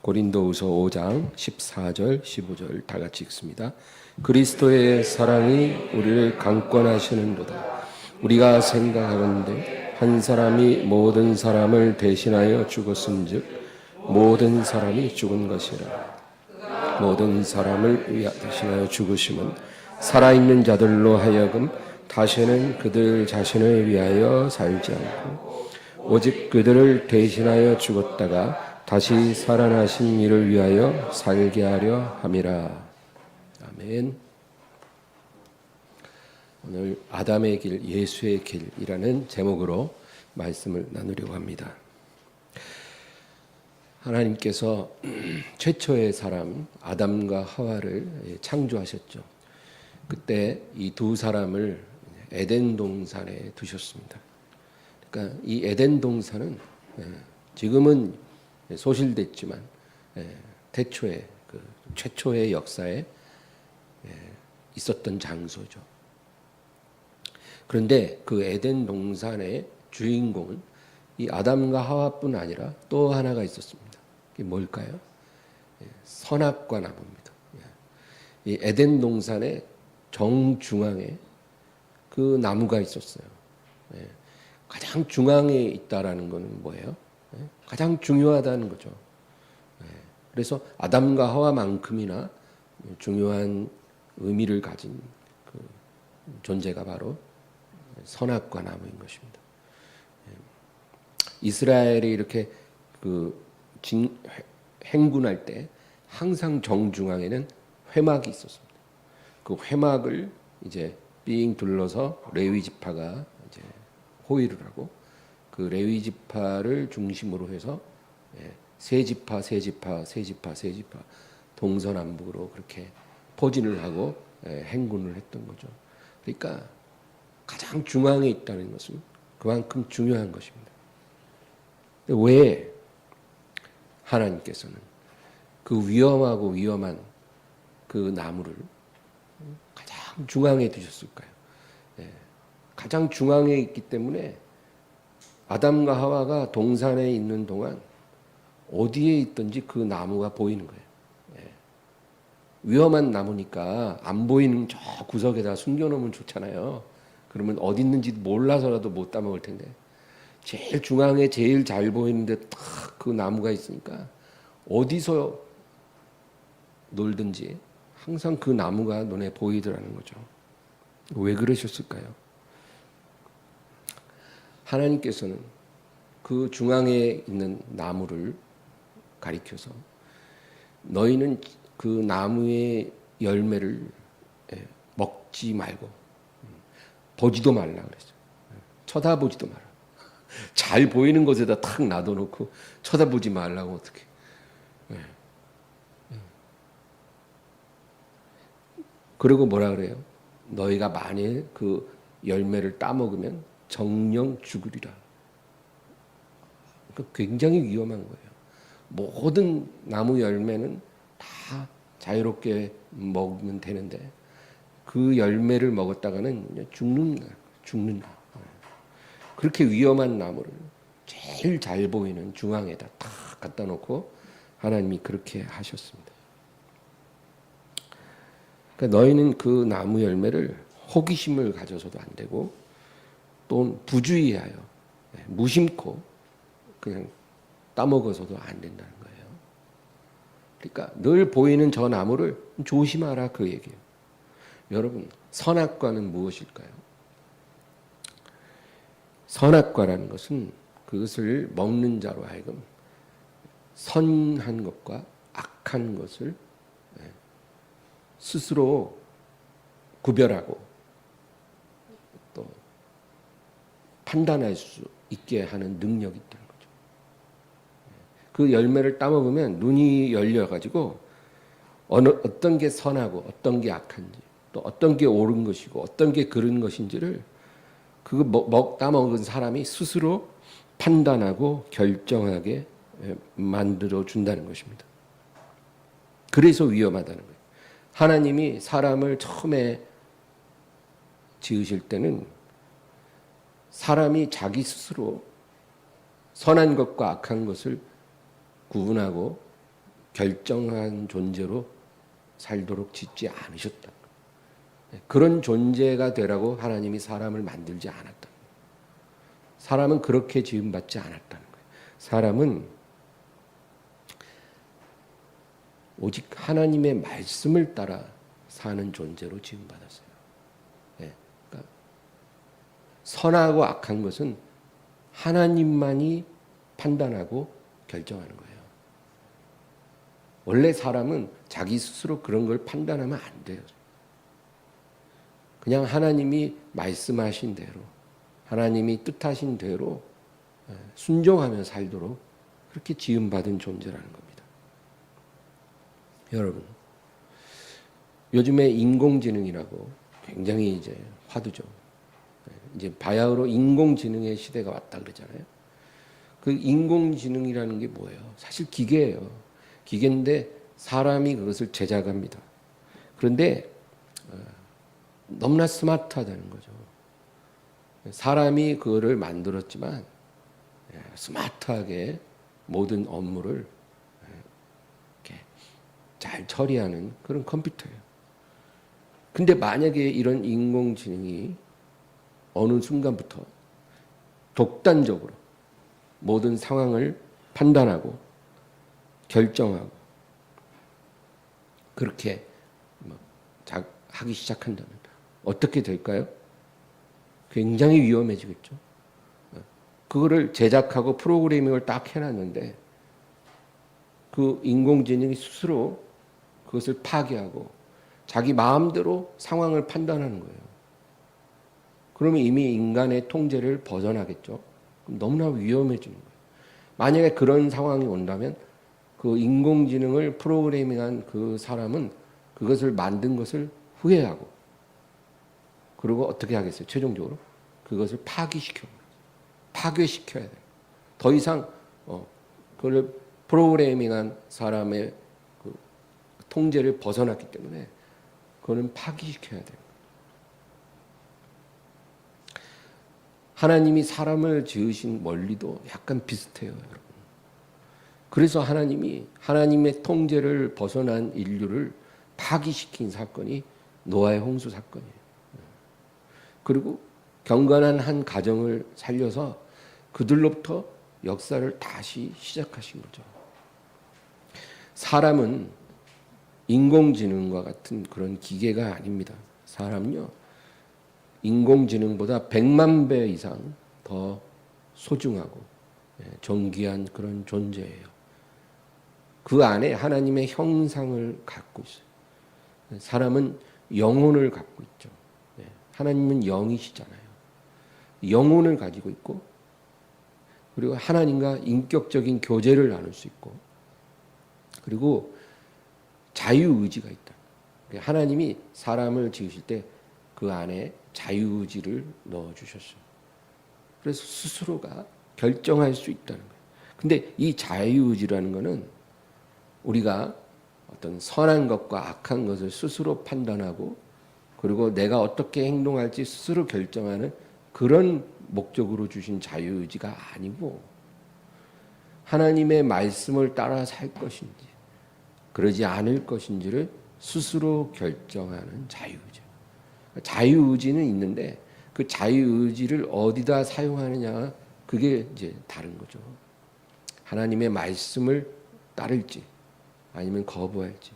고린도후서 5장 14절 15절 다 같이 읽습니다. 그리스도의 사랑이 우리를 강권하시는도다. 우리가 생각하건대 한 사람이 모든 사람을 대신하여 죽었은즉 모든 사람이 죽은 것이라. 모든 사람을 대신하여 죽으심은 살아있는 자들로 하여금 다시는 그들 자신을 위하여 살지 않고 오직 그들을 대신하여 죽었다가 다시 살아나신 이를 위하여 살게 하려 함이라. 아멘. 오늘 아담의 길, 예수의 길이라는 제목으로 말씀을 나누려고 합니다. 하나님께서 최초의 사람 아담과 하와를 창조하셨죠. 그때 이 두 사람을 에덴 동산에 두셨습니다. 그러니까 이 에덴 동산은 지금은 소실됐지만 태초에 최초의 역사에 있었던 장소죠. 그런데 그 에덴 동산의 주인공은 이 아담과 하와뿐 아니라 또 하나가 있었습니다. 그게 뭘까요? 선악과 나무입니다. 이 에덴 동산의 정중앙에 그 나무가 있었어요. 가장 중앙에 있다라는 것은 뭐예요? 가장 중요하다는 거죠. 그래서 아담과 하와만큼이나 중요한 의미를 가진 그 존재가 바로 선악과 나무인 것입니다. 이스라엘이 이렇게 행군할 때 항상 정중앙에는 회막이 있었습니다. 그 회막을 이제 삥 둘러서 레위 지파가 이제 호위를 하고 그 레위 지파를 중심으로 해서 세 지파 동서남북으로 그렇게 포진을 하고 행군을 했던 거죠. 그러니까 가장 중앙에 있다는 것은 그만큼 중요한 것입니다. 왜 하나님께서는 그 위험하고 위험한 그 나무를 가장 중앙에 두셨을까요? 가장 중앙에 있기 때문에 아담과 하와가 동산에 있는 동안 어디에 있든지 그 나무가 보이는 거예요. 위험한 나무니까 안 보이는 저 구석에다 숨겨놓으면 좋잖아요. 그러면 어디 있는지 몰라서라도 못 따먹을 텐데 제일 중앙에 제일 잘 보이는데 딱 그 나무가 있으니까 어디서 놀든지 항상 그 나무가 눈에 보이더라는 거죠. 왜 그러셨을까요? 하나님께서는 그 중앙에 있는 나무를 가리켜서 너희는 그 나무의 열매를 먹지 말고 보지도 말라 그랬죠. 쳐다보지도 마라. 잘 보이는 곳에다 탁 놔둬놓고 쳐다보지 말라고 어떻게? 그리고 뭐라 그래요? 너희가 만일 그 열매를 따먹으면 정령 죽으리라. 굉장히 위험한 거예요. 모든 나무 열매는 다 자유롭게 먹으면 되는데 그 열매를 먹었다가는 죽는다. 그렇게 위험한 나무를 제일 잘 보이는 중앙에다 탁 갖다 놓고 하나님이 그렇게 하셨습니다. 그러니까 너희는 그 나무 열매를 호기심을 가져서도 안 되고 또 부주의하여 무심코 그냥 따먹어서도 안 된다는 거예요. 그러니까 늘 보이는 저 나무를 조심하라 그 얘기예요. 여러분, 선악과는 무엇일까요? 선악과라는 것은 그것을 먹는 자로 하여금 선한 것과 악한 것을 스스로 구별하고 또 판단할 수 있게 하는 능력이 있다는 거죠. 그 열매를 따먹으면 눈이 열려가지고 어떤 게 선하고 어떤 게 악한지 또 어떤 게 옳은 것이고 어떤 게 그른 것인지를 그거 따먹은 사람이 스스로 판단하고 결정하게 만들어 준다는 것입니다. 그래서 위험하다는 거예요. 하나님이 사람을 처음에 지으실 때는 사람이 자기 스스로 선한 것과 악한 것을 구분하고 결정한 존재로 살도록 짓지 않으셨다는 거예요. 그런 존재가 되라고 하나님이 사람을 만들지 않았다는 거예요. 사람은 그렇게 지음받지 않았다는 거예요. 사람은 오직 하나님의 말씀을 따라 사는 존재로 지음받았어요. 그러니까 선하고 악한 것은 하나님만이 판단하고 결정하는 거예요. 원래 사람은 자기 스스로 그런 걸 판단하면 안 돼요. 그냥 하나님이 말씀하신 대로, 하나님이 뜻하신 대로 순종하며 살도록 그렇게 지음받은 존재라는 겁니다. 여러분, 요즘에 인공지능이라고 굉장히 이제 화두죠. 이제 바야흐로 인공지능의 시대가 왔다 그러잖아요. 그 인공지능이라는 게 뭐예요? 사실 기계예요. 기계인데 사람이 그것을 제작합니다. 그런데 너무나 스마트하다는 거죠. 사람이 그거를 만들었지만 스마트하게 모든 업무를 이렇게 잘 처리하는 그런 컴퓨터예요. 근데 만약에 이런 인공지능이 어느 순간부터 독단적으로 모든 상황을 판단하고 결정하고 그렇게 하기 시작한다면 어떻게 될까요? 굉장히 위험해지겠죠. 그거를 제작하고 프로그래밍을 딱 해놨는데 그 인공지능이 스스로 그것을 파괴하고 자기 마음대로 상황을 판단하는 거예요. 그러면 이미 인간의 통제를 벗어나겠죠. 그럼 너무나 위험해지는 거예요. 만약에 그런 상황이 온다면 그 인공지능을 프로그래밍한 그 사람은 그것을 만든 것을 후회하고 그리고 어떻게 하겠어요? 최종적으로 그것을 파괴시켜야 돼요. 더 이상 그걸 프로그래밍한 사람의 그 통제를 벗어났기 때문에 그거는 파괴시켜야 돼요. 하나님이 사람을 지으신 원리도 약간 비슷해요, 여러분. 그래서 하나님이 하나님의 통제를 벗어난 인류를 파괴시킨 사건이 노아의 홍수 사건이에요. 그리고 경건한 한 가정을 살려서 그들로부터 역사를 다시 시작하신 거죠. 사람은 인공지능과 같은 그런 기계가 아닙니다. 사람은요, 인공지능보다 100만 배 이상 더 소중하고 존귀한 그런 존재예요. 그 안에 하나님의 형상을 갖고 있어요. 사람은 영혼을 갖고 있죠. 하나님은 영이시잖아요. 영혼을 가지고 있고 그리고 하나님과 인격적인 교제를 나눌 수 있고 그리고 자유의지가 있다. 하나님이 사람을 지으실 때 그 안에 자유의지를 넣어주셨어요. 그래서 스스로가 결정할 수 있다는 거예요. 근데 이 자유의지라는 거는 우리가 어떤 선한 것과 악한 것을 스스로 판단하고 그리고 내가 어떻게 행동할지 스스로 결정하는 그런 목적으로 주신 자유의지가 아니고 하나님의 말씀을 따라 살 것인지 그러지 않을 것인지를 스스로 결정하는 자유의지. 자유의지는 있는데 그 자유의지를 어디다 사용하느냐 그게 이제 다른 거죠. 하나님의 말씀을 따를지 아니면 거부할지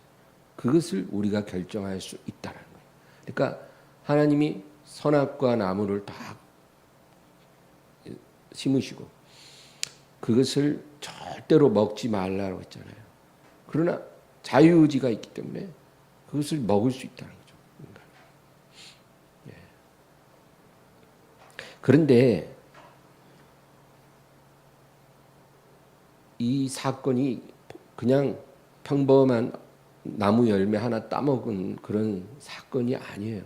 그것을 우리가 결정할 수 있다는 거예요. 그러니까 하나님이 선악과 나무를 다 심으시고 그것을 절대로 먹지 말라고 했잖아요. 그러나 자유의지가 있기 때문에 그것을 먹을 수 있다는 거죠. 그런데 이 사건이 그냥 평범한 나무 열매 하나 따먹은 그런 사건이 아니에요.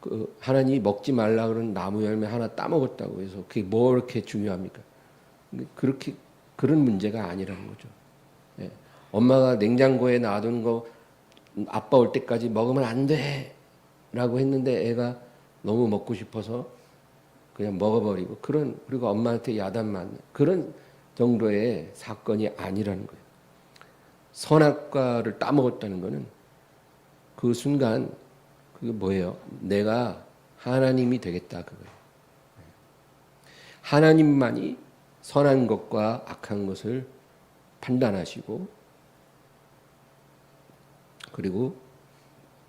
그 하나님이 먹지 말라 그런 나무 열매 하나 따먹었다고 해서 그게 뭐 이렇게 중요합니까? 그렇게 그런 문제가 아니라는 거죠. 엄마가 냉장고에 놔둔 거 아빠 올 때까지 먹으면 안 돼라고 했는데 애가 너무 먹고 싶어서 그냥 먹어버리고 그리고 엄마한테 야단맞는 그런 정도의 사건이 아니라는 거예요. 선악과를 따먹었다는 것은 그 순간 그게 뭐예요? 내가 하나님이 되겠다 그거예요. 하나님만이 선한 것과 악한 것을 판단하시고 그리고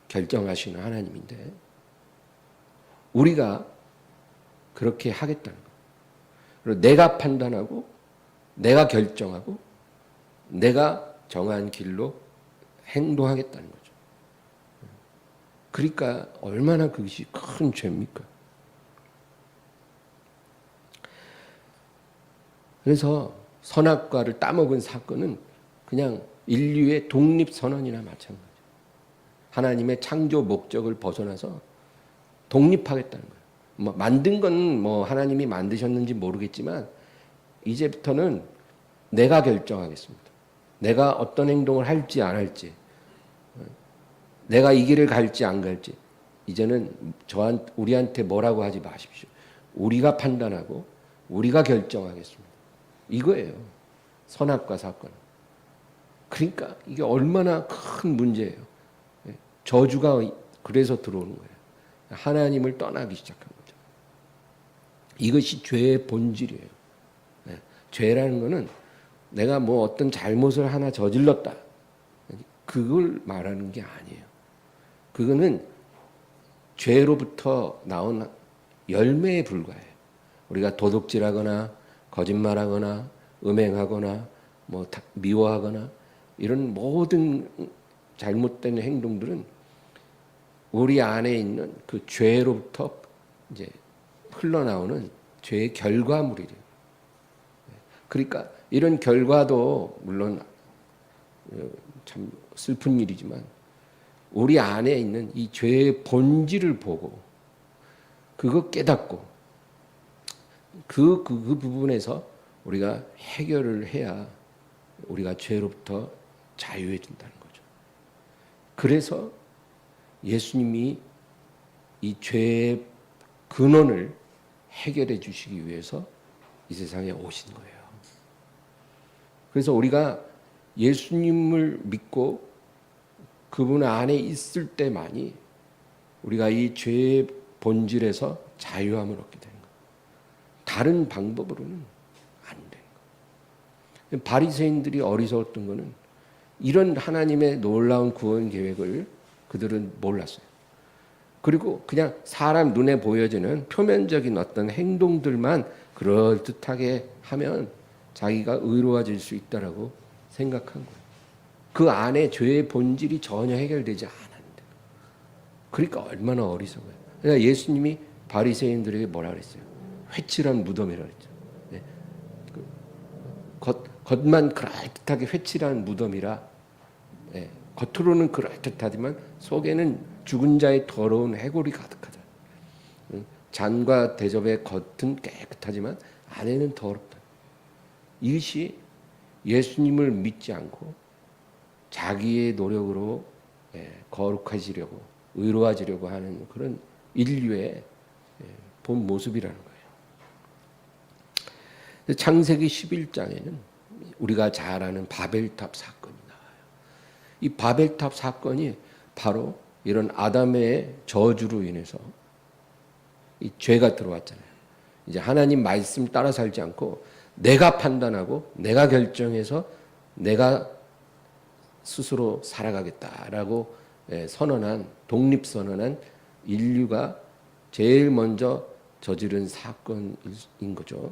결정하시는 하나님인데 우리가 그렇게 하겠다는 거예요. 그리고 내가 판단하고 내가 결정하고 내가 정한 길로 행동하겠다는 거죠. 그러니까 얼마나 그것이 큰 죄입니까? 그래서 선악과를 따먹은 사건은 그냥 인류의 독립선언이나 마찬가지예요. 하나님의 창조 목적을 벗어나서 독립하겠다는 거예요. 뭐 만든 건 뭐 하나님이 만드셨는지 모르겠지만 이제부터는 내가 결정하겠습니다. 내가 어떤 행동을 할지 안 할지, 내가 이 길을 갈지 안 갈지, 이제는 우리한테 뭐라고 하지 마십시오. 우리가 판단하고 우리가 결정하겠습니다. 이거예요. 선악과 사건. 그러니까 이게 얼마나 큰 문제예요. 저주가 그래서 들어오는 거예요. 하나님을 떠나기 시작한 거죠. 이것이 죄의 본질이에요. 죄라는 거는 내가 뭐 어떤 잘못을 하나 저질렀다. 그걸 말하는 게 아니에요. 그거는 죄로부터 나온 열매에 불과해요. 우리가 도둑질하거나 거짓말하거나 음행하거나 뭐 미워하거나 이런 모든 잘못된 행동들은 우리 안에 있는 그 죄로부터 이제 흘러나오는 죄의 결과물이래요. 그러니까 이런 결과도 물론 참 슬픈 일이지만 우리 안에 있는 이 죄의 본질을 보고 그거 깨닫고 그 부분에서 우리가 해결을 해야 우리가 죄로부터 자유해진다는 거죠. 그래서 예수님이 이 죄의 근원을 해결해 주시기 위해서 이 세상에 오신 거예요. 그래서 우리가 예수님을 믿고 그분 안에 있을 때만이 우리가 이 죄의 본질에서 자유함을 얻게 되는 거예요. 다른 방법으로는 안 돼요. 바리새인들이 어리석었던 것은 이런 하나님의 놀라운 구원 계획을 그들은 몰랐어요. 그리고 그냥 사람 눈에 보여지는 표면적인 어떤 행동들만 그럴듯하게 하면 자기가 의로워질 수 있다라고 생각한 거예요. 그 안에 죄의 본질이 전혀 해결되지 않았는데. 그러니까 얼마나 어리석어요. 그러니까 예수님이 바리새인들에게 뭐라 그랬어요? 회칠한 무덤이라고 그랬죠. 네. 겉만 그럴듯하게 회칠한 무덤이라 네. 겉으로는 그럴듯하지만 속에는 죽은 자의 더러운 해골이 가득하다. 잔과 대접의 겉은 깨끗하지만 안에는 더럽다. 이것이 예수님을 믿지 않고 자기의 노력으로 거룩해지려고 의로워지려고 하는 그런 인류의 본 모습이라는 거예요. 창세기 11장에는 우리가 잘 아는 바벨탑 사건이 나와요. 이 바벨탑 사건이 바로 이런 아담의 저주로 인해서 이 죄가 들어왔잖아요. 이제 하나님 말씀 따라 살지 않고 내가 판단하고 내가 결정해서 내가 스스로 살아가겠다라고 선언한 독립선언한 인류가 제일 먼저 저지른 사건인 거죠.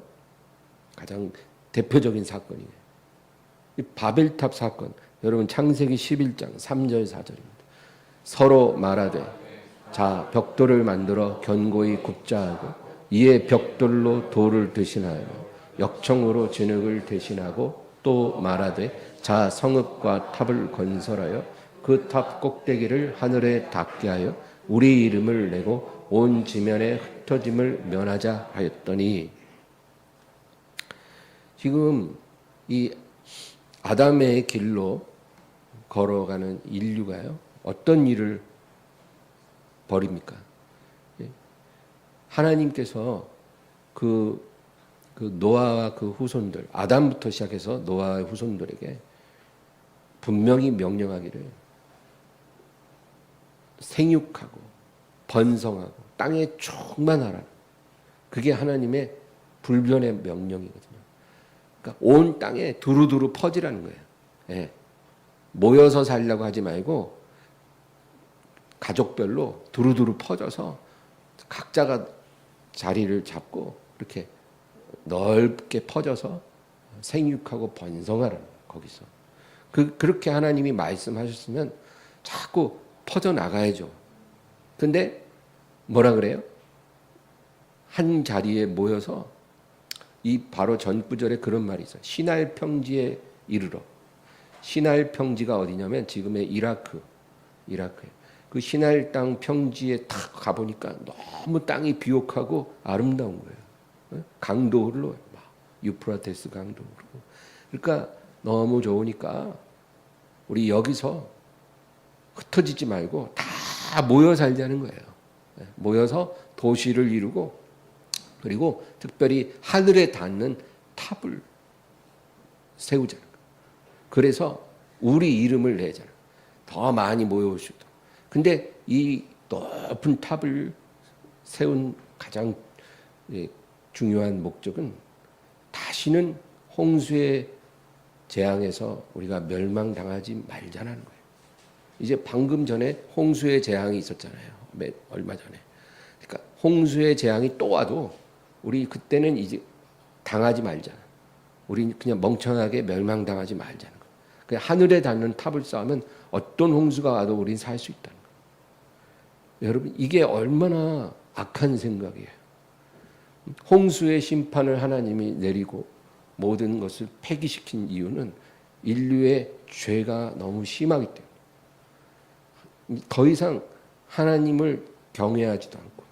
가장 대표적인 사건이에요. 이 바벨탑 사건, 여러분 창세기 11장 3절 4절입니다. 서로 말하되 자 벽돌을 만들어 견고히 굽자 하고 이에 벽돌로 돌을 대신하여 역청으로 진흙을 대신하고 또 말하되 자 성읍과 탑을 건설하여 그 탑 꼭대기를 하늘에 닿게 하여 우리 이름을 내고 온 지면에 흩어짐을 면하자 하였더니, 지금 이 아담의 길로 걸어가는 인류가요 어떤 일을 벌입니까? 하나님께서 그 노아와 그 후손들, 아담부터 시작해서 노아의 후손들에게 분명히 명령하기를 생육하고 번성하고 땅에 충만하라. 그게 하나님의 불변의 명령이거든요. 그러니까 온 땅에 두루두루 퍼지라는 거예요. 예. 모여서 살려고 하지 말고 가족별로 두루두루 퍼져서 각자가 자리를 잡고 이렇게 넓게 퍼져서 생육하고 번성하라는 거예요. 거기서 그렇게 하나님이 말씀하셨으면 자꾸 퍼져 나가야죠. 근데 뭐라 그래요? 한 자리에 모여서 이 바로 전 구절에 그런 말이 있어요. 시날 평지에 이르러. 시날 평지가 어디냐면 지금의 이라크예요. 그 시날 땅 평지에 탁 가보니까 너무 땅이 비옥하고 아름다운 거예요. 강도 흘러요. 유프라테스 강도 흐르고. 그러니까 너무 좋으니까 우리 여기서 흩어지지 말고 다 모여 살자는 거예요. 모여서 도시를 이루고 그리고 특별히 하늘에 닿는 탑을 세우자는 거예요. 그래서 우리 이름을 내자는 거예요. 더 많이 모여오시도록. 근데 이 높은 탑을 세운 가장 중요한 목적은 다시는 홍수의 재앙에서 우리가 멸망당하지 말자는 거예요. 이제 방금 전에 홍수의 재앙이 있었잖아요. 얼마 전에. 그러니까 홍수의 재앙이 또 와도 우리 그때는 이제 당하지 말자. 우리 그냥 멍청하게 멸망당하지 말자는 거예요. 그냥 하늘에 닿는 탑을 쌓으면 어떤 홍수가 와도 우린 살 수 있다는 거예요. 여러분 이게 얼마나 악한 생각이에요. 홍수의 심판을 하나님이 내리고 모든 것을 폐기시킨 이유는 인류의 죄가 너무 심하기 때문에 더 이상 하나님을 경외하지도 않고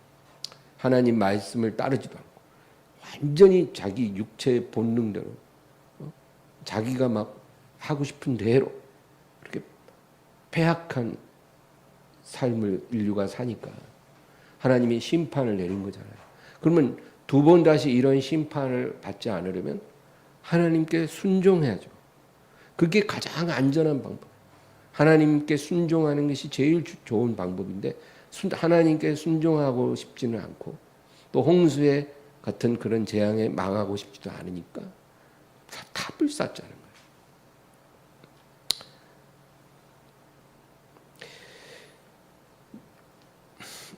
하나님 말씀을 따르지도 않고 완전히 자기 육체의 본능대로 자기가 막 하고 싶은 대로 그렇게 패악한 삶을 인류가 사니까 하나님이 심판을 내린 거잖아요. 그러면 두 번 다시 이런 심판을 받지 않으려면 하나님께 순종해야죠. 그게 가장 안전한 방법. 하나님께 순종하는 것이 제일 좋은 방법인데 하나님께 순종하고 싶지는 않고 또 홍수에 같은 그런 재앙에 망하고 싶지도 않으니까 탑을 쌓자는 거예요.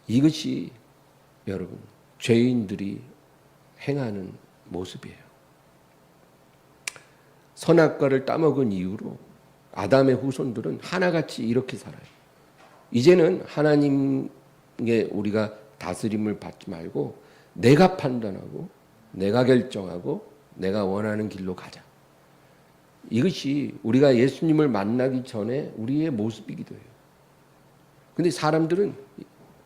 이것이 여러분 죄인들이 행하는 모습이에요. 선악과를 따먹은 이후로 아담의 후손들은 하나같이 이렇게 살아요. 이제는 하나님의 우리가 다스림을 받지 말고 내가 판단하고 내가 결정하고 내가 원하는 길로 가자. 이것이 우리가 예수님을 만나기 전에 우리의 모습이기도 해요. 근데 사람들은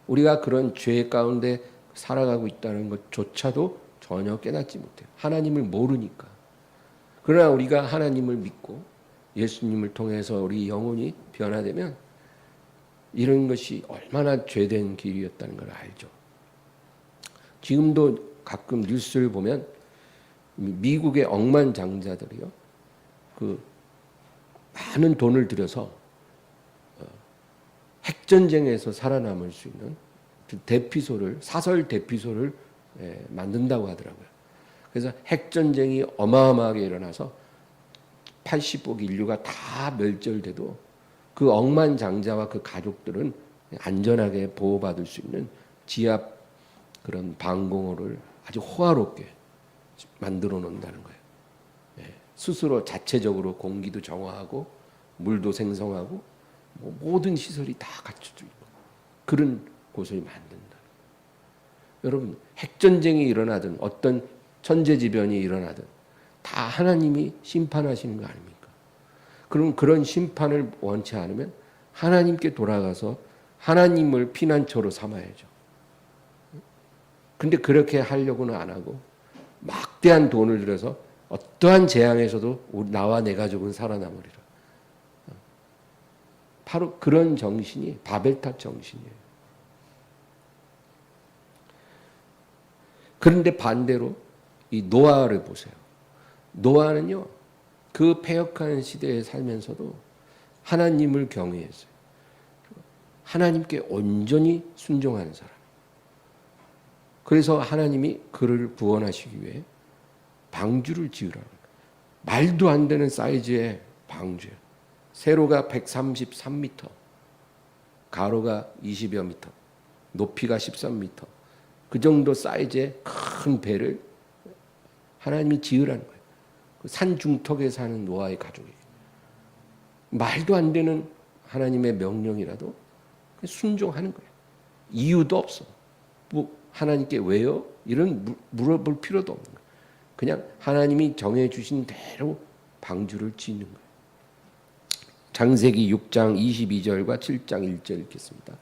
우리가 그런 죄 가운데 살아가고 있다는 것조차도 전혀 깨닫지 못해요. 하나님을 모르니까. 그러나 우리가 하나님을 믿고 예수님을 통해서 우리 영혼이 변화되면 이런 것이 얼마나 죄된 길이었다는 걸 알죠. 지금도 가끔 뉴스를 보면 미국의 억만장자들이요, 그 많은 돈을 들여서 핵전쟁에서 살아남을 수 있는 대피소를 사설 대피소를 만든다고 하더라고요. 그래서 핵전쟁이 어마어마하게 일어나서 80억 인류가 다 멸절돼도 그 억만장자와 그 가족들은 안전하게 보호받을 수 있는 지하 그런 방공호를 아주 호화롭게 만들어 놓는다는 거예요. 스스로 자체적으로 공기도 정화하고 물도 생성하고 모든 시설이 다 갖춰져 있고 그런 곳을 만든다. 여러분 핵전쟁이 일어나든 어떤 천재지변이 일어나든 다 하나님이 심판하시는 거 아닙니까? 그럼 그런 심판을 원치 않으면 하나님께 돌아가서 하나님을 피난처로 삼아야죠. 근데 그렇게 하려고는 안 하고 막대한 돈을 들여서 어떠한 재앙에서도 나와 내 가족은 살아남으리라. 바로 그런 정신이 바벨탑 정신이에요. 그런데 반대로 이 노아를 보세요. 노아는요, 그 패역한 시대에 살면서도 하나님을 경외했어요. 하나님께 온전히 순종하는 사람. 그래서 하나님이 그를 구원하시기 위해 방주를 지으라는 거예요. 말도 안 되는 사이즈의 방주예요. 세로가 133m, 가로가 20여 미터, 높이가 13m. 그 정도 사이즈의 큰 배를 하나님이 지으라는 거예요. 그 산 중턱에 사는 노아의 가족이. 말도 안 되는 하나님의 명령이라도 순종하는 거예요. 이유도 없어. 뭐 하나님께 왜요? 이런 물어볼 필요도 없는 거예요. 그냥 하나님이 정해 주신 대로 방주를 짓는 거예요. 창세기 6장 22절과 7장 1절 읽겠습니다.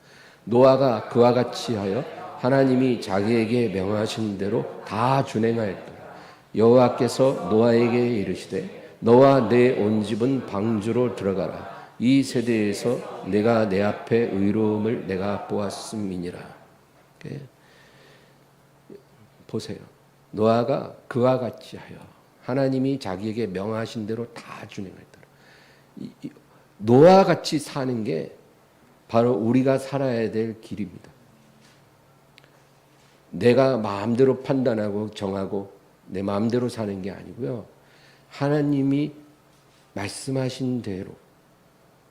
노아가 그와 같이 하여 하나님이 자기에게 명하신 대로 다 준행하였더라. 여호와께서 노아에게 이르시되 너와 내 온 집은 방주로 들어가라. 이 세대에서 내가 내 앞에 의로움을 내가 보았음이니라. 보세요. 노아가 그와 같이 하여 하나님이 자기에게 명하신 대로 다 준행했더라. 노아와 같이 사는 게 바로 우리가 살아야 될 길입니다. 내가 마음대로 판단하고 정하고 내 마음대로 사는 게 아니고요. 하나님이 말씀하신 대로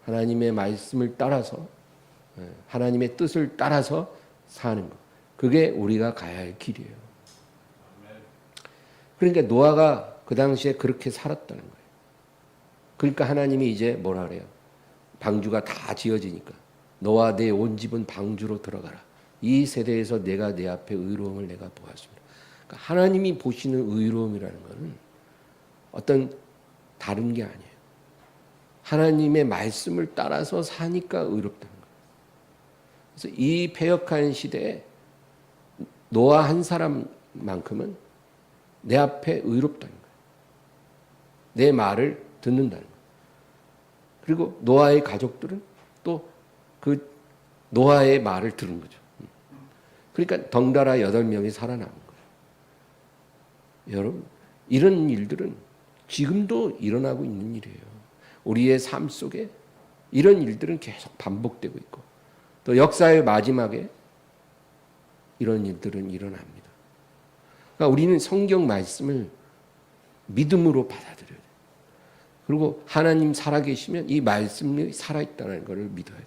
하나님의 말씀을 따라서 하나님의 뜻을 따라서 사는 것. 그게 우리가 가야 할 길이에요. 그러니까 노아가 그 당시에 그렇게 살았다는 거예요. 그러니까 하나님이 이제 뭐라 그래요? 방주가 다 지어지니까 너와 내 온 집은 방주로 들어가라. 이 세대에서 내가 내 앞에 의로움을 내가 보았습니다. 그러니까 하나님이 보시는 의로움이라는 것은 어떤 다른 게 아니에요. 하나님의 말씀을 따라서 사니까 의롭다는 거예요. 그래서 이 패역한 시대에 노아 한 사람만큼은 내 앞에 의롭다는 거예요. 내 말을 듣는다는 거예요. 그리고 노아의 가족들은 또 그 노아의 말을 들은 거죠. 그러니까 덩달아 8명이 살아남은 거예요. 여러분, 이런 일들은 지금도 일어나고 있는 일이에요. 우리의 삶 속에 이런 일들은 계속 반복되고 있고 또 역사의 마지막에 이런 일들은 일어납니다. 그러니까 우리는 성경 말씀을 믿음으로 받아들여야 돼요. 그리고 하나님 살아계시면 이 말씀이 살아있다는 것을 믿어야 돼요.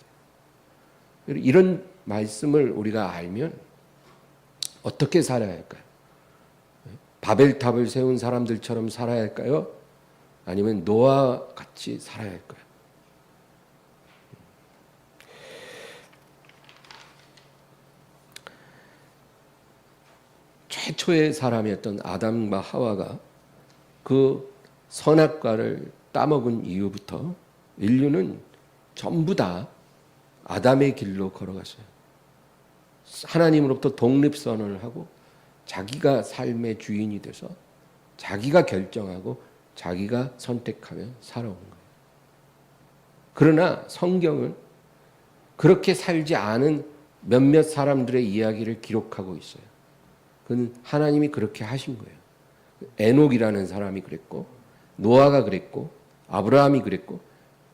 이런 말씀을 우리가 알면 어떻게 살아야 할까요? 바벨탑을 세운 사람들처럼 살아야 할까요? 아니면 노아와 같이 살아야 할까요? 최초의 사람이었던 아담과 하와가 그 선악과를 따먹은 이후부터 인류는 전부 다 아담의 길로 걸어갔어요. 하나님으로부터 독립선언을 하고 자기가 삶의 주인이 돼서 자기가 결정하고 자기가 선택하며 살아온 거예요. 그러나 성경은 그렇게 살지 않은 몇몇 사람들의 이야기를 기록하고 있어요. 그건 하나님이 그렇게 하신 거예요. 에녹이라는 사람이 그랬고 노아가 그랬고 아브라함이 그랬고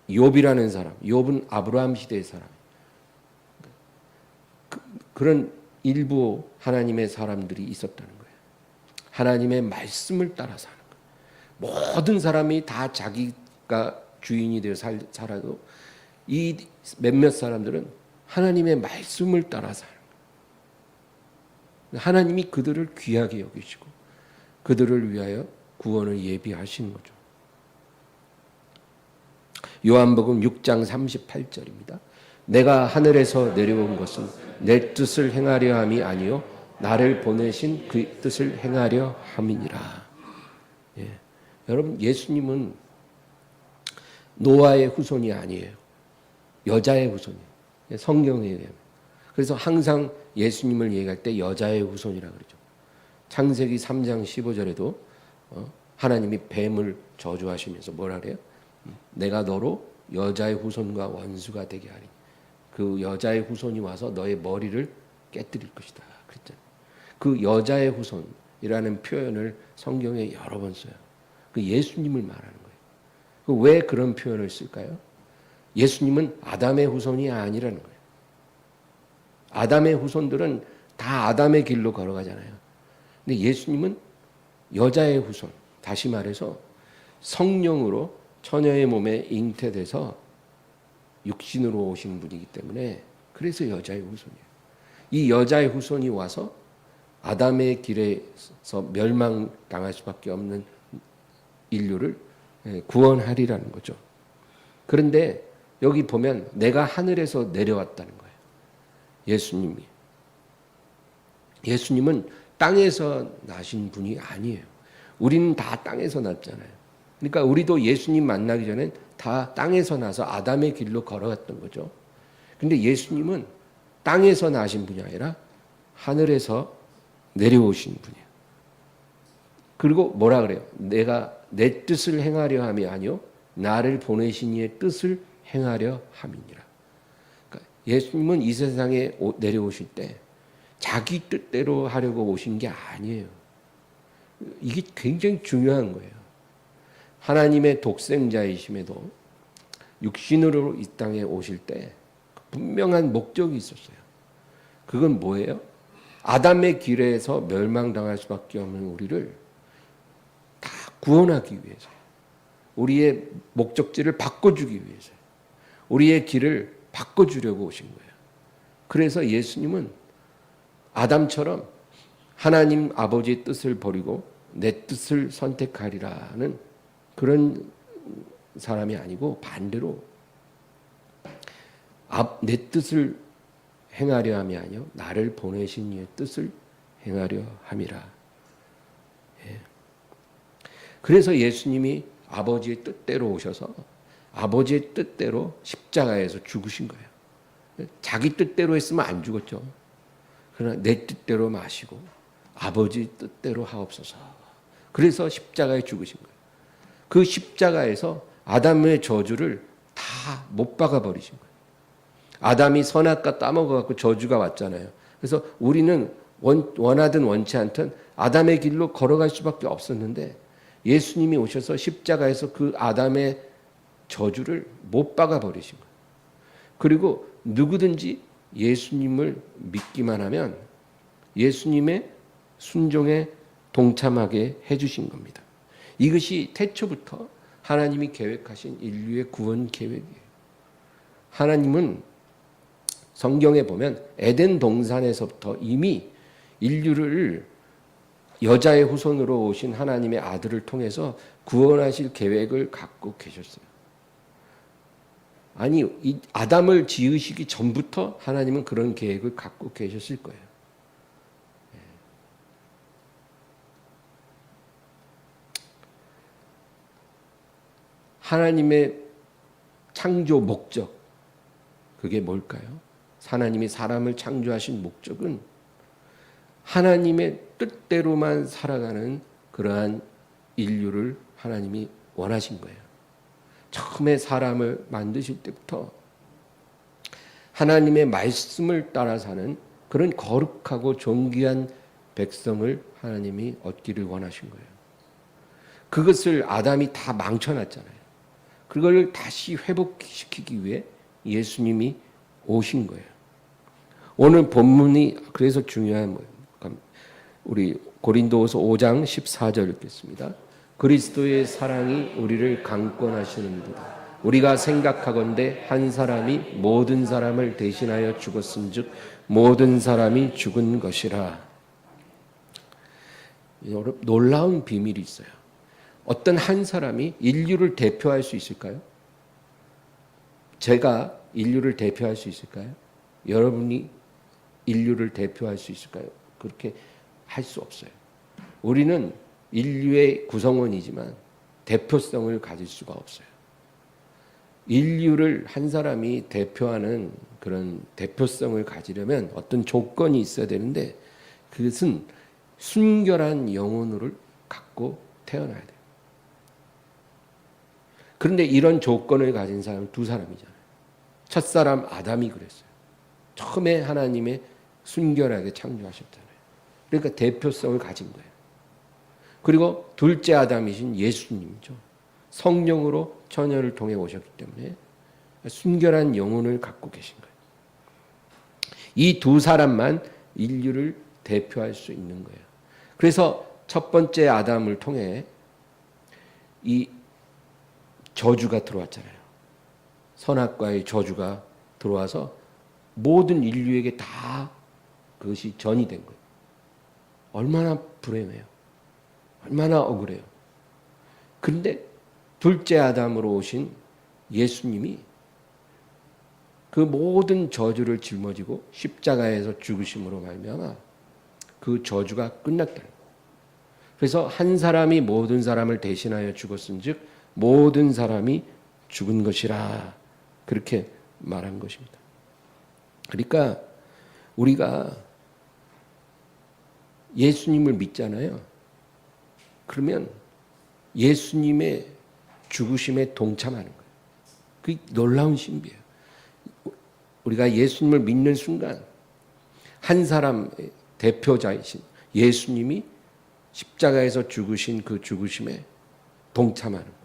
욥이라는 사람, 욥은 아브라함 시대의 사람. 그런 일부 하나님의 사람들이 있었다는 거예요. 하나님의 말씀을 따라 사는 거예요. 모든 사람이 다 자기가 주인이 되어 살아도 이 몇몇 사람들은 하나님의 말씀을 따라 사는 거예요. 하나님이 그들을 귀하게 여기시고 그들을 위하여 구원을 예비하신 거죠. 요한복음 6장 38절입니다. 내가 하늘에서 내려온 것은 내 뜻을 행하려 함이 아니요 나를 보내신 그 뜻을 행하려 함이니라. 예. 여러분, 예수님은 노아의 후손이 아니에요. 여자의 후손이에요. 성경에 의하면. 그래서 항상 예수님을 얘기할 때 여자의 후손이라고 그러죠. 창세기 3장 15절에도 하나님이 뱀을 저주하시면서 뭐라 그래요? 내가 너로 여자의 후손과 원수가 되게 하리니 그 여자의 후손이 와서 너의 머리를 깨뜨릴 것이다. 그랬잖아요. 그 여자의 후손이라는 표현을 성경에 여러 번 써요. 그 예수님을 말하는 거예요. 왜 그런 표현을 쓸까요? 예수님은 아담의 후손이 아니라는 거예요. 아담의 후손들은 다 아담의 길로 걸어가잖아요. 근데 예수님은 여자의 후손, 다시 말해서 성령으로 처녀의 몸에 잉태돼서 육신으로 오신 분이기 때문에 그래서 여자의 후손이에요. 이 여자의 후손이 와서 아담의 길에서 멸망당할 수밖에 없는 인류를 구원하리라는 거죠. 그런데 여기 보면 내가 하늘에서 내려왔다는 거예요. 예수님은 땅에서 나신 분이 아니에요. 우리는 다 땅에서 났잖아요. 그러니까 우리도 예수님 만나기 전엔 다 땅에서 나서 아담의 길로 걸어갔던 거죠. 근데 예수님은 땅에서 나신 분이 아니라 하늘에서 내려오신 분이에요. 그리고 뭐라 그래요? 내가 내 뜻을 행하려 함이 아니요 나를 보내신 이의 뜻을 행하려 함이니라. 그러니까 예수님은 이 세상에 내려오실 때 자기 뜻대로 하려고 오신 게 아니에요. 이게 굉장히 중요한 거예요. 하나님의 독생자이심에도 육신으로 이 땅에 오실 때 분명한 목적이 있었어요. 그건 뭐예요? 아담의 길에서 멸망당할 수밖에 없는 우리를 다 구원하기 위해서요. 우리의 목적지를 바꿔주기 위해서요. 우리의 길을 바꿔주려고 오신 거예요. 그래서 예수님은 아담처럼 하나님 아버지의 뜻을 버리고 내 뜻을 선택하리라는 그런 사람이 아니고 반대로 내 뜻을 행하려 함이 아니요 나를 보내신 이의 뜻을 행하려 함이라. 그래서 예수님이 아버지의 뜻대로 오셔서 아버지의 뜻대로 십자가에서 죽으신 거예요. 자기 뜻대로 했으면 안 죽었죠. 그러나 내 뜻대로 마시고 아버지 뜻대로 하옵소서. 그래서 십자가에 죽으신 거예요. 그 십자가에서 아담의 저주를 다 못 박아 버리신 거예요. 아담이 선악과 따먹어 갖고 저주가 왔잖아요. 그래서 우리는 원하든 원치 않든 아담의 길로 걸어갈 수밖에 없었는데 예수님이 오셔서 십자가에서 그 아담의 저주를 못 박아 버리신 거예요. 그리고 누구든지 예수님을 믿기만 하면 예수님의 순종에 동참하게 해주신 겁니다. 이것이 태초부터 하나님이 계획하신 인류의 구원 계획이에요. 하나님은 성경에 보면 에덴 동산에서부터 이미 인류를 여자의 후손으로 오신 하나님의 아들을 통해서 구원하실 계획을 갖고 계셨어요. 아니, 이 아담을 지으시기 전부터 하나님은 그런 계획을 갖고 계셨을 거예요. 하나님의 창조 목적, 그게 뭘까요? 하나님이 사람을 창조하신 목적은 하나님의 뜻대로만 살아가는 그러한 인류를 하나님이 원하신 거예요. 처음에 사람을 만드실 때부터 하나님의 말씀을 따라 사는 그런 거룩하고 존귀한 백성을 하나님이 얻기를 원하신 거예요. 그것을 아담이 다 망쳐놨잖아요. 그걸 다시 회복시키기 위해 예수님이 오신 거예요. 오늘 본문이 그래서 중요한 거예요. 우리 고린도후서 5장 14절 읽겠습니다. 그리스도의 사랑이 우리를 강권하시는도다. 우리가 생각하건대 한 사람이 모든 사람을 대신하여 죽었은즉 모든 사람이 죽은 것이라. 놀라운 비밀이 있어요. 어떤 한 사람이 인류를 대표할 수 있을까요? 제가 인류를 대표할 수 있을까요? 여러분이 인류를 대표할 수 있을까요? 그렇게 할 수 없어요. 우리는 인류의 구성원이지만 대표성을 가질 수가 없어요. 인류를 한 사람이 대표하는 그런 대표성을 가지려면 어떤 조건이 있어야 되는데 그것은 순결한 영혼을 갖고 태어나야 돼요. 그런데 이런 조건을 가진 사람은 두 사람이잖아요. 첫사람 아담이 그랬어요. 처음에 하나님의 순결하게 창조하셨잖아요. 그러니까 대표성을 가진 거예요. 그리고 둘째 아담이신 예수님이죠. 성령으로 처녀를 통해 오셨기 때문에 순결한 영혼을 갖고 계신 거예요. 이 두 사람만 인류를 대표할 수 있는 거예요. 그래서 첫 번째 아담을 통해 이 저주가 들어왔잖아요. 선악과의 저주가 들어와서 모든 인류에게 다 그것이 전이 된 거예요. 얼마나 불행해요. 얼마나 억울해요. 그런데 둘째 아담으로 오신 예수님이 그 모든 저주를 짊어지고 십자가에서 죽으심으로 말미암아 그 저주가 끝났다는 거예요. 그래서 한 사람이 모든 사람을 대신하여 죽었은즉 모든 사람이 죽은 것이라 그렇게 말한 것입니다. 그러니까 우리가 예수님을 믿잖아요. 그러면 예수님의 죽으심에 동참하는 거예요. 그게 놀라운 신비예요. 우리가 예수님을 믿는 순간 한 사람의 대표자이신 예수님이 십자가에서 죽으신 그 죽으심에 동참하는 거예요.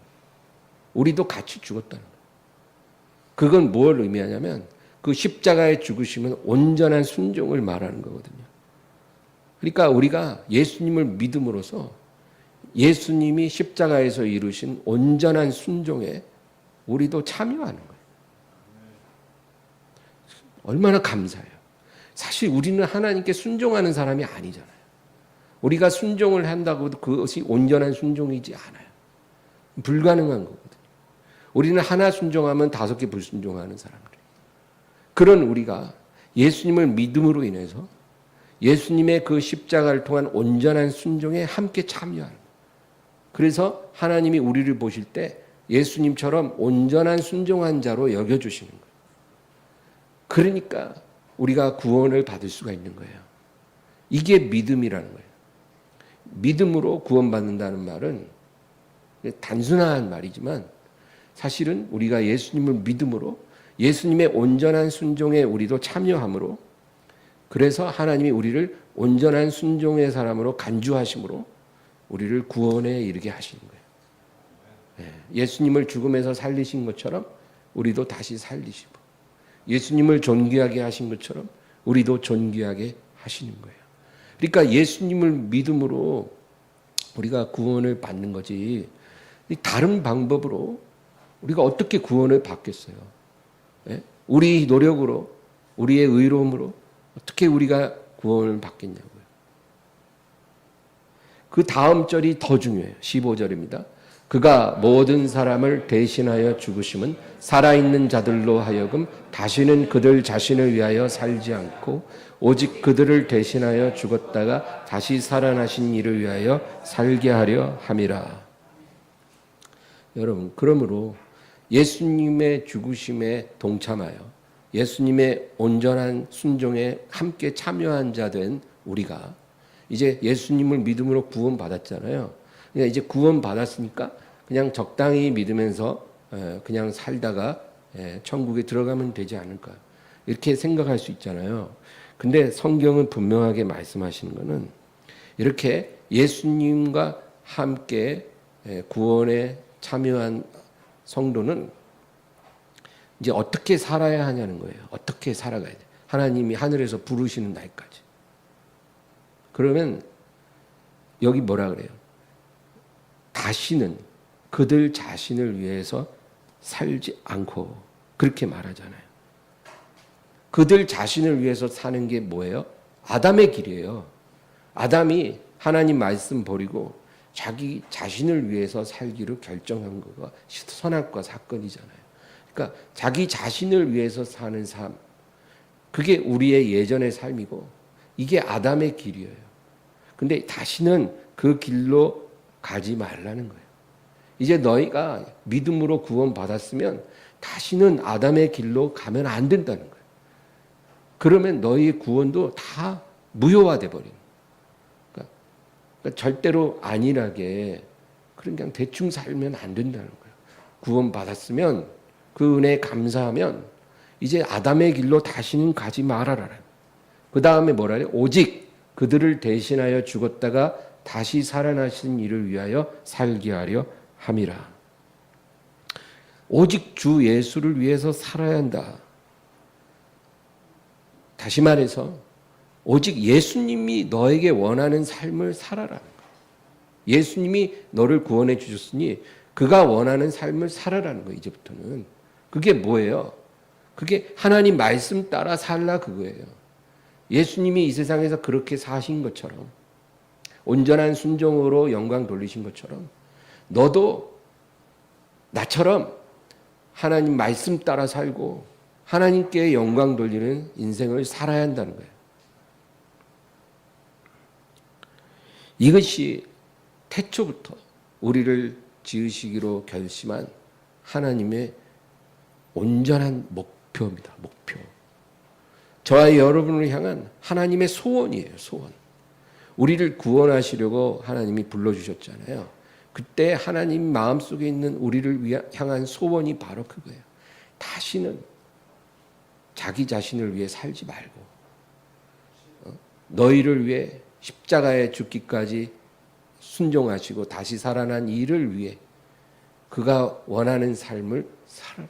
우리도 같이 죽었다는 거예요. 그건 뭘 의미하냐면 그 십자가의 죽으심은 온전한 순종을 말하는 거거든요. 그러니까 우리가 예수님을 믿음으로써 예수님이 십자가에서 이루신 온전한 순종에 우리도 참여하는 거예요. 얼마나 감사해요. 사실 우리는 하나님께 순종하는 사람이 아니잖아요. 우리가 순종을 한다고 해도 그것이 온전한 순종이지 않아요. 불가능한 거거든요. 우리는 하나 순종하면 5개 불순종하는 사람들이에요. 그런 우리가 예수님을 믿음으로 인해서 예수님의 그 십자가를 통한 온전한 순종에 함께 참여하는 거예요. 그래서 하나님이 우리를 보실 때 예수님처럼 온전한 순종한 자로 여겨주시는 거예요. 그러니까 우리가 구원을 받을 수가 있는 거예요. 이게 믿음이라는 거예요. 믿음으로 구원받는다는 말은 단순한 말이지만 사실은 우리가 예수님을 믿음으로 예수님의 온전한 순종에 우리도 참여함으로 그래서 하나님이 우리를 온전한 순종의 사람으로 간주하심으로 우리를 구원에 이르게 하시는 거예요. 예수님을 죽음에서 살리신 것처럼 우리도 다시 살리시고 예수님을 존귀하게 하신 것처럼 우리도 존귀하게 하시는 거예요. 그러니까 예수님을 믿음으로 우리가 구원을 받는 거지 다른 방법으로 우리가 어떻게 구원을 받겠어요? 우리 노력으로 우리의 의로움으로 어떻게 우리가 구원을 받겠냐고요. 그 다음 절이 더 중요해요. 15절입니다. 그가 모든 사람을 대신하여 죽으심은 살아있는 자들로 하여금 다시는 그들 자신을 위하여 살지 않고 오직 그들을 대신하여 죽었다가 다시 살아나신 이를 위하여 살게 하려 함이라. 여러분, 그러므로 예수님의 죽으심에 동참하여 예수님의 온전한 순종에 함께 참여한 자 된 우리가 이제 예수님을 믿음으로 구원받았잖아요. 그러니까 이제 구원받았으니까 그냥 적당히 믿으면서 그냥 살다가 천국에 들어가면 되지 않을까 이렇게 생각할 수 있잖아요. 근데 성경은 분명하게 말씀하시는 것은 이렇게 예수님과 함께 구원에 참여한 성도는 이제 어떻게 살아야 하냐는 거예요. 어떻게 살아가야 돼. 하나님이 하늘에서 부르시는 날까지. 그러면 여기 뭐라 그래요? 다시는 그들 자신을 위해서 살지 않고 그렇게 말하잖아요. 그들 자신을 위해서 사는 게 뭐예요? 아담의 길이에요. 아담이 하나님 말씀 버리고 자기 자신을 위해서 살기로 결정한 거가 선악과 사건이잖아요. 그러니까 자기 자신을 위해서 사는 삶, 그게 우리의 예전의 삶이고 이게 아담의 길이에요. 근데 다시는 그 길로 가지 말라는 거예요. 이제 너희가 믿음으로 구원받았으면 다시는 아담의 길로 가면 안 된다는 거예요. 그러면 너희의 구원도 다 무효화돼 버리는 거예요. 그러니까 절대로 안일하게 그냥 대충 살면 안 된다는 거예요. 구원받았으면 그 은혜에 감사하면 이제 아담의 길로 다시는 가지 말아라. 그 다음에 뭐라 그래요? 오직 그들을 대신하여 죽었다가 다시 살아나신 이를 위하여 살게 하려 함이라. 오직 주 예수를 위해서 살아야 한다. 다시 말해서 오직 예수님이 너에게 원하는 삶을 살아라. 예수님이 너를 구원해 주셨으니 그가 원하는 삶을 살아라는 거예요. 이제부터는. 그게 뭐예요? 그게 하나님 말씀 따라 살라 그거예요. 예수님이 이 세상에서 그렇게 사신 것처럼 온전한 순종으로 영광 돌리신 것처럼 너도 나처럼 하나님 말씀 따라 살고 하나님께 영광 돌리는 인생을 살아야 한다는 거예요. 이것이 태초부터 우리를 지으시기로 결심한 하나님의 온전한 목표입니다. 목표. 저와 여러분을 향한 하나님의 소원이에요. 소원. 우리를 구원하시려고 하나님이 불러주셨잖아요. 그때 하나님 마음속에 있는 우리를 향한 소원이 바로 그거예요. 다시는 자기 자신을 위해 살지 말고 너희를 위해 십자가에 죽기까지 순종하시고 다시 살아난 이를 위해 그가 원하는 삶을 살아라.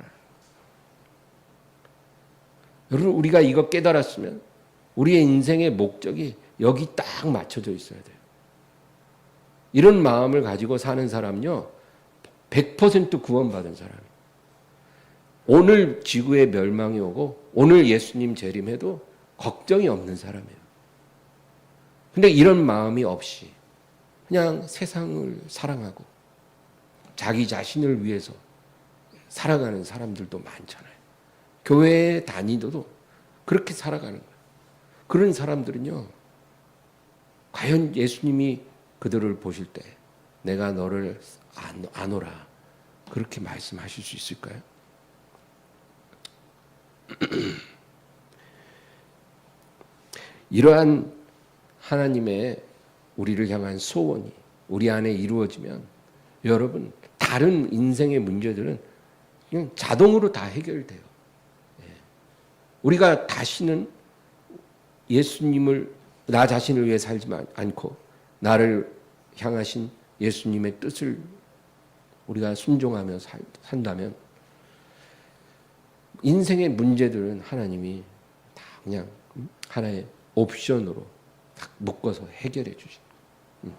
여러분 우리가 이거 깨달았으면 우리의 인생의 목적이 여기 딱 맞춰져 있어야 돼요. 이런 마음을 가지고 사는 사람은요 100% 구원받은 사람이에요. 오늘 지구에 멸망이 오고 오늘 예수님 재림해도 걱정이 없는 사람이에요. 근데 이런 마음이 없이 그냥 세상을 사랑하고 자기 자신을 위해서 살아가는 사람들도 많잖아요. 교회에 다니도 그렇게 살아가는 거예요. 그런 사람들은요 과연 예수님이 그들을 보실 때 내가 너를 아노라 그렇게 말씀하실 수 있을까요? 이러한 하나님의 우리를 향한 소원이 우리 안에 이루어지면 여러분 다른 인생의 문제들은 그냥 자동으로 다 해결돼요. 우리가 다시는 예수님을 나 자신을 위해 살지 않고 나를 향하신 예수님의 뜻을 우리가 순종하며 산다면 인생의 문제들은 하나님이 다 그냥 하나의 옵션으로 딱 묶어서 해결해 주신 거예요.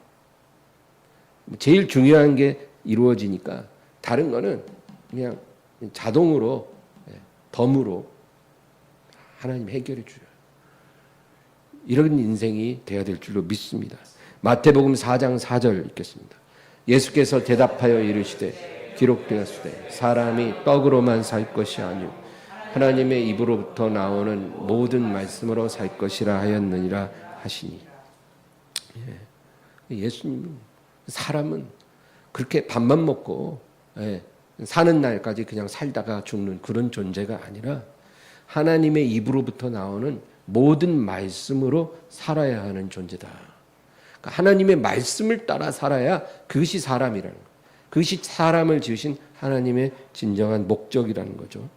제일 중요한 게 이루어지니까 다른 거는 그냥 자동으로 덤으로 하나님 해결해 주셔요. 이런 인생이 되어야 될 줄로 믿습니다. 마태복음 4장 4절 읽겠습니다. 예수께서 대답하여 이르시되 기록되었으되 사람이 떡으로만 살 것이 아니오 하나님의 입으로부터 나오는 모든 말씀으로 살 것이라 하였느니라 하시니. 예수님 사람은 그렇게 밥만 먹고 사는 날까지 그냥 살다가 죽는 그런 존재가 아니라 하나님의 입으로부터 나오는 모든 말씀으로 살아야 하는 존재다. 그러니까 하나님의 말씀을 따라 살아야 그것이 사람이라는 거예요. 그것이 사람을 지으신 하나님의 진정한 목적이라는 거죠.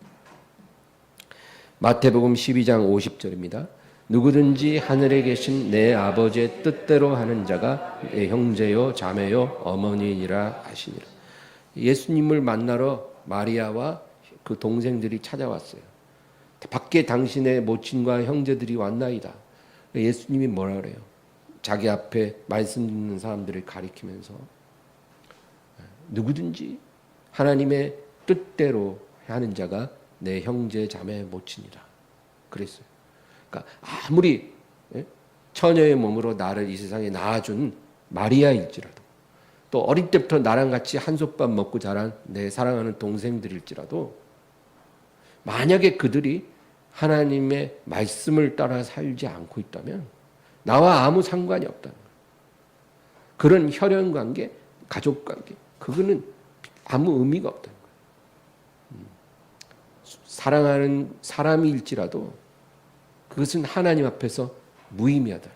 마태복음 12장 50절입니다. 누구든지 하늘에 계신 내 아버지의 뜻대로 하는 자가 내 형제요 자매요 어머니이라 하시니라. 예수님을 만나러 마리아와 그 동생들이 찾아왔어요. 밖에 당신의 모친과 형제들이 왔나이다. 예수님이 뭐라 그래요? 자기 앞에 말씀 듣는 사람들을 가리키면서 누구든지 하나님의 뜻대로 하는 자가 내 형제 자매 모친이라 그랬어요. 그러니까 아무리 처녀의 몸으로 나를 이 세상에 낳아준 마리아일지라도 또 어릴 때부터 나랑 같이 한솥밥 먹고 자란 내 사랑하는 동생들일지라도 만약에 그들이 하나님의 말씀을 따라 살지 않고 있다면 나와 아무 상관이 없다는 거예요. 그런 혈연관계, 가족관계 그거는 아무 의미가 없다는 거예요. 사랑하는 사람일지라도 그것은 하나님 앞에서 무의미하다.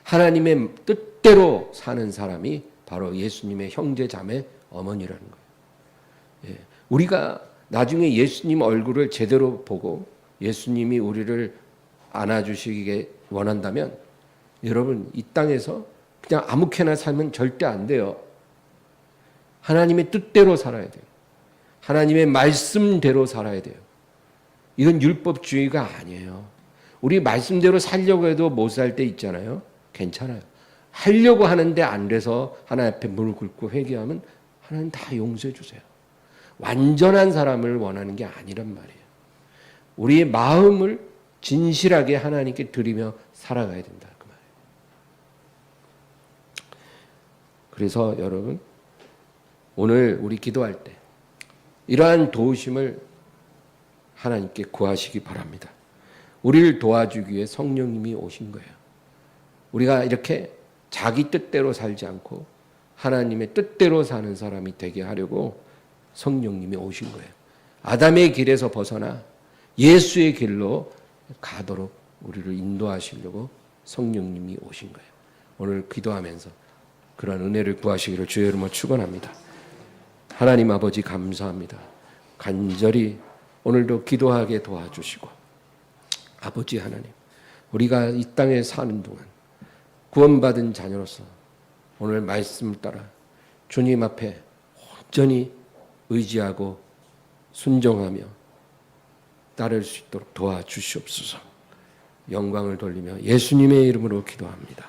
하나님의 뜻대로 사는 사람이 바로 예수님의 형제 자매 어머니라는 거예요. 우리가 나중에 예수님 얼굴을 제대로 보고 예수님이 우리를 안아주시기에 원한다면 여러분 이 땅에서 그냥 아무렇게나 살면 절대 안 돼요. 하나님의 뜻대로 살아야 돼요. 하나님의 말씀대로 살아야 돼요. 이건 율법주의가 아니에요. 우리 말씀대로 살려고 해도 못 살 때 있잖아요. 괜찮아요. 하려고 하는데 안 돼서 하나님 앞에 무릎 꿇고 회개하면 하나님 다 용서해 주세요. 완전한 사람을 원하는 게 아니란 말이에요. 우리의 마음을 진실하게 하나님께 드리며 살아가야 된다. 그 말이에요. 그래서 여러분, 오늘 우리 기도할 때 이러한 도우심을 하나님께 구하시기 바랍니다. 우리를 도와주기 위해 성령님이 오신 거예요. 우리가 이렇게 자기 뜻대로 살지 않고 하나님의 뜻대로 사는 사람이 되게 하려고 성령님이 오신 거예요. 아담의 길에서 벗어나 예수의 길로 가도록 우리를 인도하시려고 성령님이 오신 거예요. 오늘 기도하면서 그런 은혜를 구하시기를 주의 이름으로 축원합니다. 하나님 아버지 감사합니다. 간절히 오늘도 기도하게 도와주시고, 아버지 하나님, 우리가 이 땅에 사는 동안 구원받은 자녀로서 오늘 말씀을 따라 주님 앞에 온전히 의지하고 순종하며 따를 수 있도록 도와주시옵소서. 영광을 돌리며 예수님의 이름으로 기도합니다.